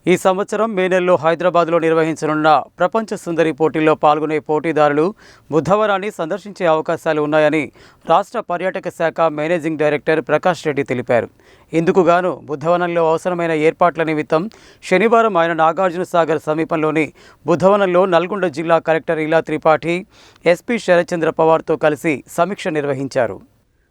ఈ సంవత్సరం మే నెలలో హైదరాబాద్లో నిర్వహించనున్న ప్రపంచ సుందరి పోటీల్లో పాల్గొనే పోటీదారులు బుద్ధవనాన్ని సందర్శించే అవకాశాలు ఉన్నాయని రాష్ట్ర పర్యాటక శాఖ మేనేజింగ్ డైరెక్టర్ ప్రకాష్ రెడ్డి తెలిపారు. ఇందుకుగాను బుద్ధవనంలో అవసరమైన ఏర్పాట్ల నిమిత్తం శనివారం ఆయన నాగార్జున సాగర్ సమీపంలోని బుద్ధవనంలో నల్గొండ జిల్లా కలెక్టర్ ఇలా త్రిపాఠి, ఎస్పీ శరత్చంద్ర పవార్తో కలిసి సమీక్ష నిర్వహించారు.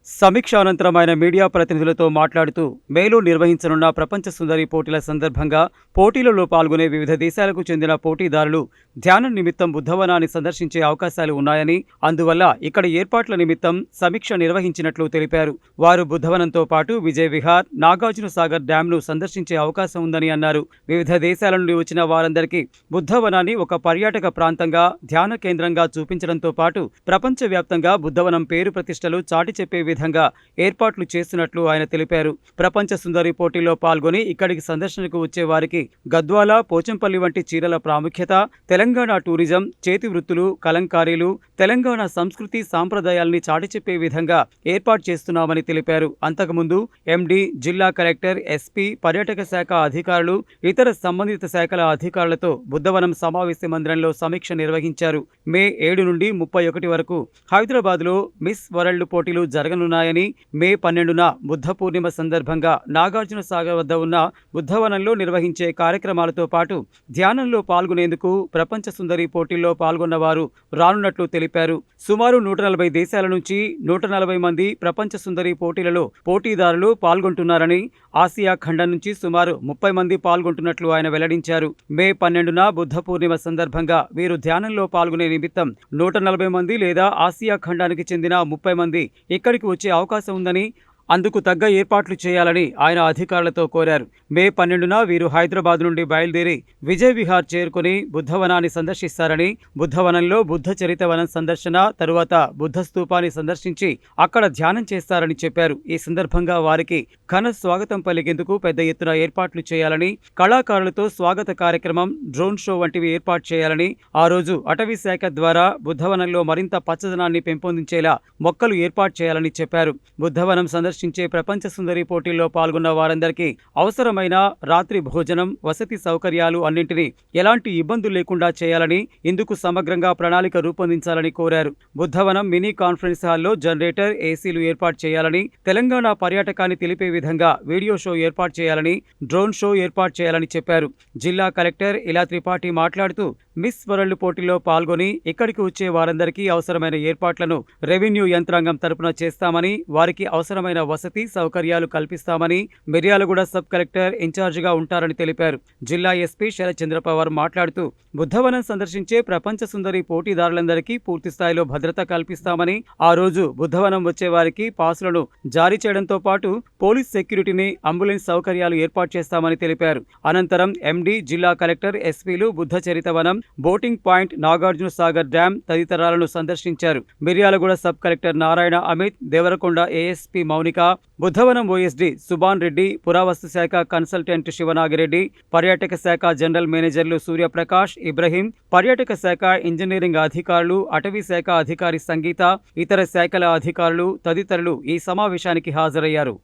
సమీక్ష అనంతరం ఆయన మీడియా ప్రతినిధులతో మాట్లాడుతూ మేలో నిర్వహించనున్న ప్రపంచ సుందరి పోటీల సందర్భంగా పోటీలలో పాల్గొనే వివిధ దేశాలకు చెందిన పోటీదారులు ధ్యానం నిమిత్తం బుద్ధవనాన్ని సందర్శించే అవకాశాలు ఉన్నాయని, అందువల్ల ఇక్కడ ఏర్పాట్ల నిమిత్తం సమీక్ష నిర్వహించినట్లు తెలిపారు. వారు బుద్ధవనంతో పాటు విజయ్ విహార్, నాగార్జున సాగర్ డ్యాంను సందర్శించే అవకాశం ఉందని అన్నారు. వివిధ దేశాల నుండి వచ్చిన వారందరికీ బుద్ధవనాన్ని ఒక పర్యాటక ప్రాంతంగా, ధ్యాన కేంద్రంగా చూపించడంతో పాటు ప్రపంచవ్యాప్తంగా బుద్ధవనం పేరు ప్రతిష్టలు చాటి చెప్పే విధంగా ఏర్పాట్లు చేస్తున్నట్లు ఆయన తెలిపారు. ప్రపంచ సుందరి పోటీల్లో పాల్గొని ఇక్కడికి సందర్శనకు వచ్చే వారికి గద్వాల, పోచంపల్లి వంటి చీరల ప్రాముఖ్యత, తెలంగాణ టూరిజం, చేతి వృత్తులు, కలంకారీలు, తెలంగాణ సంస్కృతి సాంప్రదాయాల్ని చాటి చెప్పే విధంగా ఏర్పాటు చేస్తున్నామని తెలిపారు. అంతకుముందు ఎండీ, జిల్లా కలెక్టర్, ఎస్పీ, పర్యాటక శాఖ అధికారులు, ఇతర సంబంధిత శాఖల అధికారులతో బుద్ధవనం సమావేశ మందిరంలో సమీక్ష నిర్వహించారు. మే 7 నుండి 31 వరకు హైదరాబాద్లో మిస్ వరల్డ్ పోటీలు జరగనున్నాయని, మే 12న బుద్ధ పూర్ణిమ సందర్భంగా నాగార్జున సాగర్ వద్ద ఉన్న బుద్ధవనంలో నిర్వహించే కార్యక్రమాలతో పాటు ధ్యానంలో పాల్గొనేందుకు ప్రపంచ సుందరి పోటీల్లో పాల్గొన్న వారు రానున్నట్లు తెలిపారు. సుమారు 140 దేశాల నుంచి 140 మంది ప్రపంచ సుందరి పోటీలలో పోటీదారులు పాల్గొంటున్నారని, ఆసియా ఖండం నుంచి సుమారు 30 మంది పాల్గొంటున్నట్లు ఆయన వెల్లడించారు. మే 12న బుద్ధ పూర్ణిమ సందర్భంగా వీరు ధ్యానంలో పాల్గొనే నిమిత్తం 140 మంది లేదా ఆసియా ఖండానికి చెందిన 30 మంది ఇక్కడికి వచ్చే అవకాశం ఉందని, అందుకు తగ్గ ఏర్పాట్లు చేయాలని ఆయన అధికారులతో కోరారు. మే 12న వీరు హైదరాబాద్ నుండి బయలుదేరి విజయ్ విహార్ చేరుకుని బుద్ధవనాన్ని సందర్శిస్తారని, బుద్ధవనంలో బుద్ధ చరితవనం సందర్శన, తరువాత బుద్ధ స్తూపాన్ని సందర్శించి అక్కడ ధ్యానం చేస్తారని చెప్పారు. ఈ సందర్భంగా వారికి ఘన స్వాగతం పలికేందుకు పెద్ద ఎత్తున ఏర్పాట్లు చేయాలని, కళాకారులతో స్వాగత కార్యక్రమం, డ్రోన్ షో వంటివి ఏర్పాటు చేయాలని, ఆ రోజు అటవీ శాఖ ద్వారా బుద్ధవనంలో మరింత పచ్చదనాన్ని పెంపొందించేలా మొక్కలు ఏర్పాటు చేయాలని చెప్పారు. బుద్ధవనం సందర్శించే ప్రపంచ సుందరి పోటీల్లో పాల్గొన్న వారందరికీ అవసరమైన రాత్రి భోజనం, వసతి సౌకర్యాలు అన్నింటినీ ఎలాంటి ఇబ్బందులు లేకుండా చేయాలని, ఇందుకు సమగ్రంగా ప్రణాళిక రూపొందించాలని కోరారు. బుద్ధవనం మినీ కాన్ఫరెన్స్ హాల్లో జనరేటర్, ఏసీలు ఏర్పాటు చేయాలని, తెలంగాణ పర్యాటకాన్ని తెలిపే విధంగా వీడియో షో ఏర్పాటు చేయాలని, డ్రోన్ షో ఏర్పాటు చేయాలని చెప్పారు. జిల్లా కలెక్టర్ ఇలా త్రిపాఠి మాట్లాడుతూ మిస్ వరల్డ్ పోటీల్లో పాల్గొని ఇక్కడికి వచ్చే వారందరికీ అవసరమైన ఏర్పాట్లను రెవెన్యూ యంత్రాంగం తరపున చేస్తామని, వారికి అవసరమైన వసతి సౌకర్యాలు కల్పిస్తామని, మిర్యాలగూడ సబ్ కలెక్టర్ ఇన్ఛార్జిగా ఉంటారని తెలిపారు. జిల్లా ఎస్పీ శరత్చంద్ర పవార్ మాట్లాడుతూ బుద్ధవనం సందర్శించే ప్రపంచ సుందరి పోటీదారులందరికీ పూర్తి స్థాయిలో భద్రత కల్పిస్తామని, ఆ రోజు బుద్ధవనం వచ్చే వారికి పాసులను జారీ చేయడంతో పాటు పోలీస్ సెక్యూరిటీని, అంబులెన్స్ సౌకర్యాలు ఏర్పాటు చేస్తామని తెలిపారు. అనంతరం ఎండీ, జిల్లా కలెక్టర్, ఎస్పీలు Buddha Charitavanam, boating point, Nagarjuna Sagar dam తదితరాలను సందర్శించారు. Miryalaguda sub collector Narayana Amit, Devarakonda ASP Mounika, Buddhavanam OSD Subhan Reddy, పురావస్తు శాఖ కన్సల్టెంట్ శివనాగిరెడ్డి, పర్యాటక శాఖ జనరల్ మేనేజర్లు సూర్యప్రకాష్, ఇబ్రహీం, పర్యాటక శాఖ ఇంజనీరింగ్ అధికారులు, అటవీ శాఖ అధికారి సంగీత, ఇతర శాఖల అధికారులు తదితరులు ఈ సమావేశానికి హాజరయ్యారు.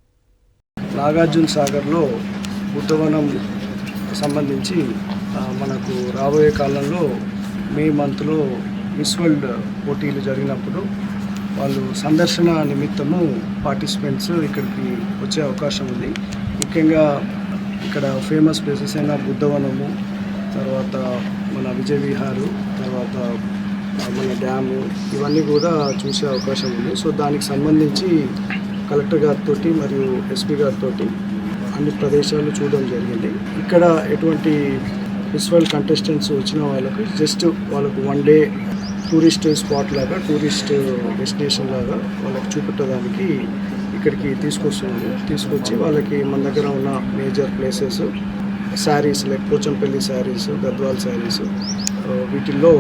నాగార్జున సాగర్లో బుద్ధవనం సంబంధించి మనకు రాబోయే కాలంలో మే మంత్లో మిస్ వరల్డ్ పోటీలు జరిగినప్పుడు వాళ్ళు సందర్శన నిమిత్తము పార్టిసిపెంట్స్ ఇక్కడికి వచ్చే అవకాశం ఉంది. ముఖ్యంగా ఇక్కడ ఫేమస్ ప్లేసెస్ అయిన బుద్ధవనము, తర్వాత మన విజయ్ విహారు, తర్వాత మన డ్యాము, ఇవన్నీ కూడా చూసే అవకాశం ఉంది. సో దానికి సంబంధించి కలెక్టర్ గారితో మరియు ఎస్పీ గారితో అన్ని ప్రదేశాలు చూడడం జరిగింది. ఇక్కడ ఎటువంటి మిస్ వరల్డ్ కంటెస్టెంట్స్ వచ్చిన వాళ్ళకి జస్ట్ వాళ్ళకు 1 డే టూరిస్ట్ స్పాట్ లాగా, టూరిస్ట్ డెస్టినేషన్ లాగా వాళ్ళకి చూపెట్టడానికి ఇక్కడికి తీసుకొచ్చి వాళ్ళకి మన దగ్గర ఉన్న major places, sarees like Pochampalli sarees, Gadwal sarees, వీటిల్లో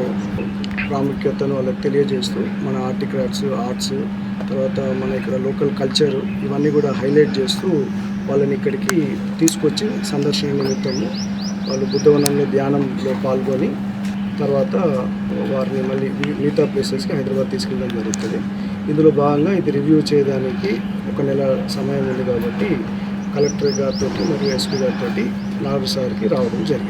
ప్రాముఖ్యతను వాళ్ళకి తెలియజేస్తూ మన ఆర్టిక్రాఫ్ట్స్, ఆర్ట్స్, తర్వాత మన ఇక్కడ లోకల్ కల్చర్ ఇవన్నీ కూడా హైలైట్ చేస్తూ వాళ్ళని ఇక్కడికి తీసుకొచ్చి సందర్శన నిమిత్తము వాళ్ళు బుద్ధవనంలో ధ్యానంలో పాల్గొని తర్వాత వారిని మళ్ళీ మిగతా ప్లేసెస్కి హైదరాబాద్ తీసుకెళ్ళడం జరుగుతుంది. ఇందులో భాగంగా ఇది రివ్యూ చేయడానికి 1 నెల సమయం ఉంది కాబట్టి కలెక్టర్ గారితో మరియు ఎస్పీ గారితో నాగు సార్కి రావడం జరిగింది.